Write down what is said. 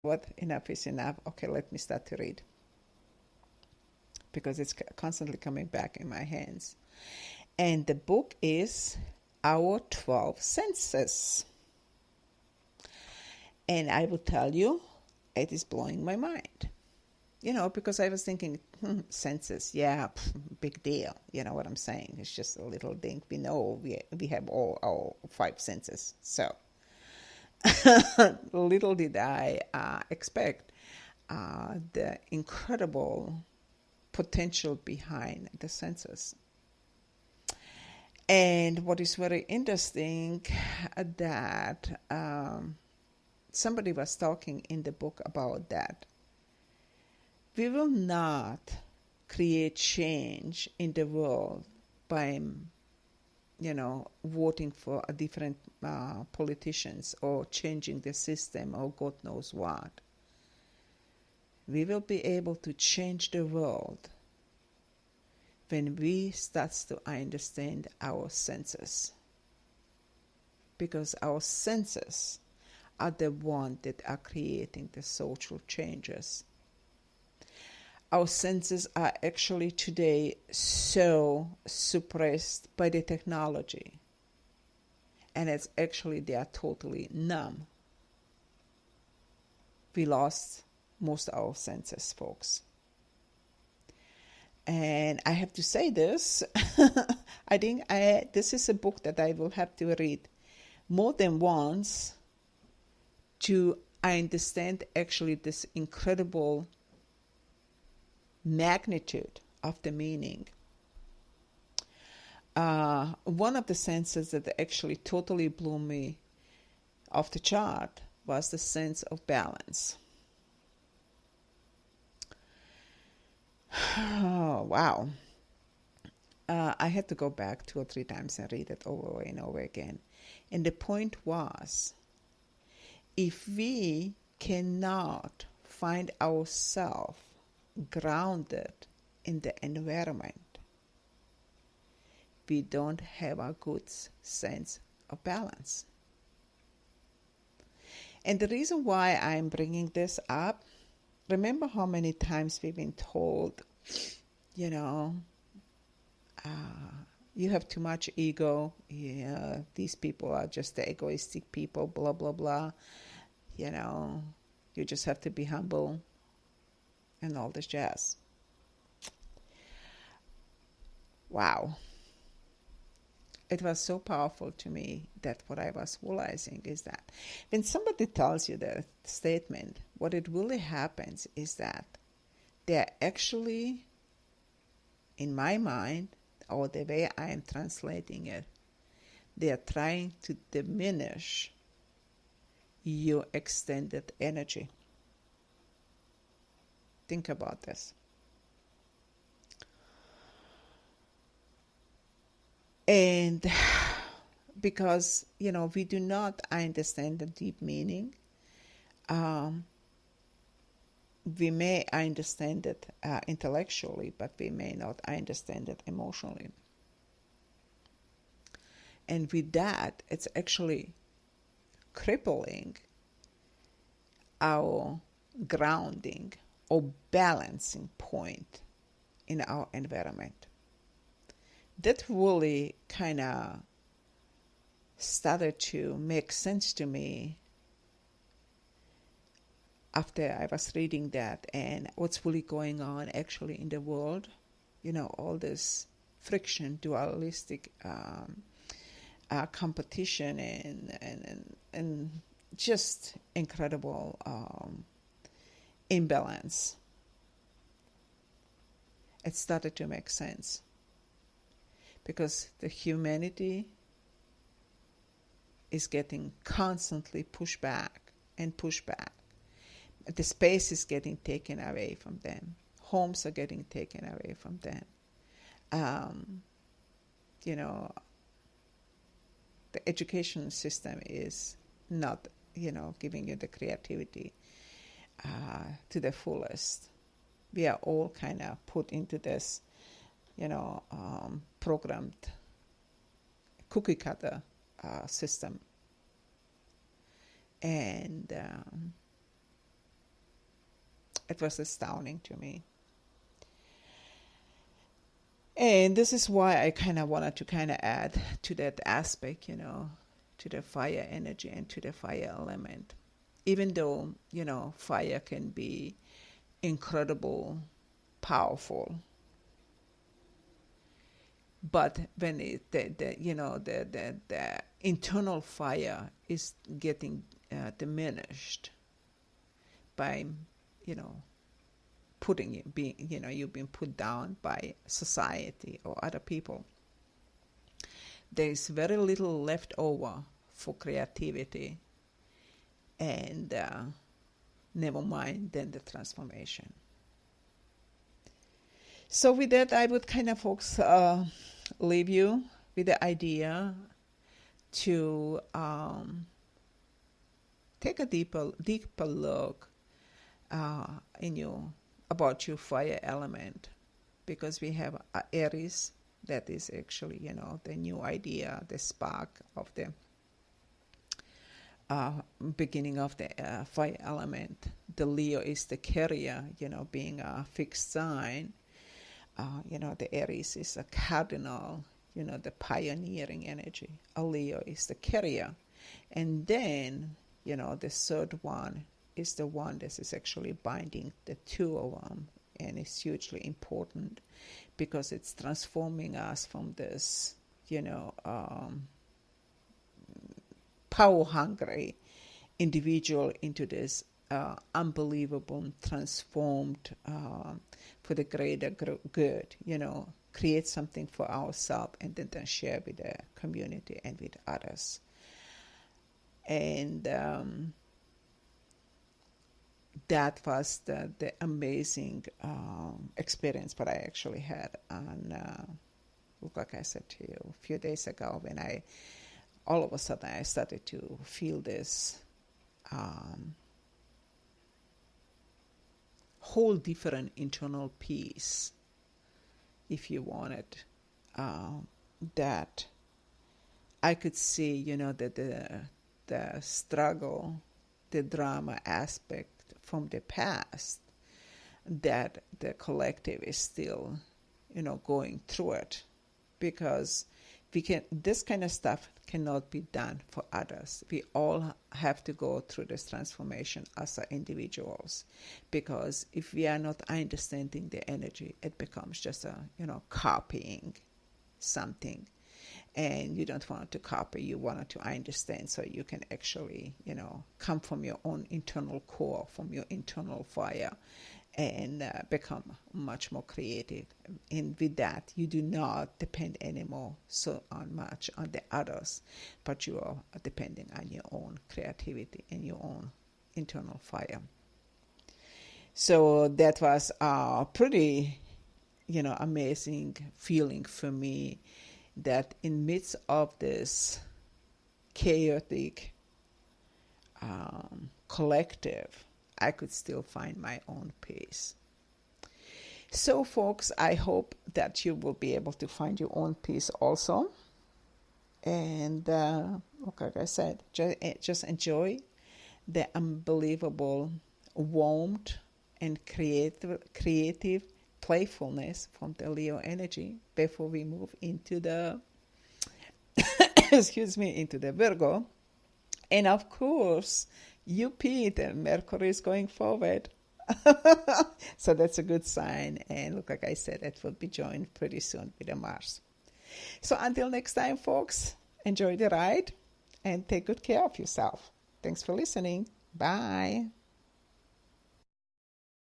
what, enough is enough. Okay, let me start to read because it's constantly coming back in my hands. And the book is Our 12 Senses. And I will tell you, it is blowing my mind. Because I was thinking, senses, yeah, big deal. You know what I'm saying? It's just a little thing. We know we have all our 5 senses. So little did I expect the incredible potential behind the senses. And what is very interesting that somebody was talking in the book about that. We will not create change in the world by, voting for a different politicians or changing the system or God knows what. We will be able to change the world when we start to understand our senses. Because our senses are the ones that are creating the social changes. Our senses are actually today so suppressed by the technology. And it's actually, they are totally numb. We lost most of our senses, folks. And I have to say this, I think this is a book that I will have to read more than once to understand actually this incredible magnitude of the meaning. One of the senses that actually totally blew me off the chart was the sense of balance. Oh, wow. I had to go back 2 or 3 times and read it over and over again. And the point was, if we cannot find ourselves grounded in the environment, we don't have a good sense of balance. And the reason why I'm bringing this up, remember how many times we've been told, you have too much ego, these people are just the egoistic people, blah, blah, blah, you just have to be humble and all this jazz. Wow. It was so powerful to me that what I was realizing is that when somebody tells you that statement, what it really happens is that they're actually, in my mind, or the way I am translating it, they are trying to diminish your extended energy. Think about this. And because, we do not understand the deep meaning, we may understand it intellectually, but we may not understand it emotionally. And with that, it's actually crippling our grounding or balancing point in our environment. That really kind of started to make sense to me after I was reading that and what's really going on actually in the world. All this friction, dualistic competition and just incredible imbalance. It started to make sense because the humanity is getting constantly pushed back and pushed back. The space is getting taken away from them. Homes are getting taken away from them. The education system is not, giving you the creativity to the fullest. We are all kind of put into this, programmed cookie cutter system. And It was astounding to me. And this is why I kind of wanted to kind of add to that aspect, to the fire energy and to the fire element. Even though, fire can be incredible, powerful, but when the internal fire is getting diminished by, you've been put down by society or other people, there is very little left over for creativity, and never mind then the transformation. So with that, I would kind of, folks, leave you with the idea to take a deeper look about your fire element, because we have Aries, that is actually, the new idea, the spark of the beginning of the fire element. The Leo is the carrier, being a fixed sign. The Aries is a cardinal, the pioneering energy. A Leo is the carrier. And then, the third one is the one that is actually binding the two of them. And it's hugely important because it's transforming us from this, power-hungry individual into this unbelievable, transformed for the greater good, create something for ourselves and then share with the community and with others. And that was the amazing experience that I actually had like I said to you a few days ago, when all of a sudden I started to feel this whole different internal peace, if you wanted, that I could see, that the struggle, the drama aspect from the past, that the collective is still, going through it, because this kind of stuff cannot be done for others. We all have to go through this transformation as individuals, because if we are not understanding the energy, it becomes just copying something, and you don't want to copy, you want to understand, so you can actually, come from your own internal core, from your internal fire, and become much more creative. And with that, you do not depend anymore so much on the others, but you are depending on your own creativity and your own internal fire. So that was a pretty, amazing feeling for me, that in midst of this chaotic collective, I could still find my own peace. So, folks, I hope that you will be able to find your own peace also. And like I said, just enjoy the unbelievable warmth and creative playfulness from the Leo energy before we move into the into the Virgo. And of course, the Mercury is going forward. So that's a good sign. And look, like I said, it will be joined pretty soon with the Mars. So until next time, folks, enjoy the ride and take good care of yourself. Thanks for listening. Bye.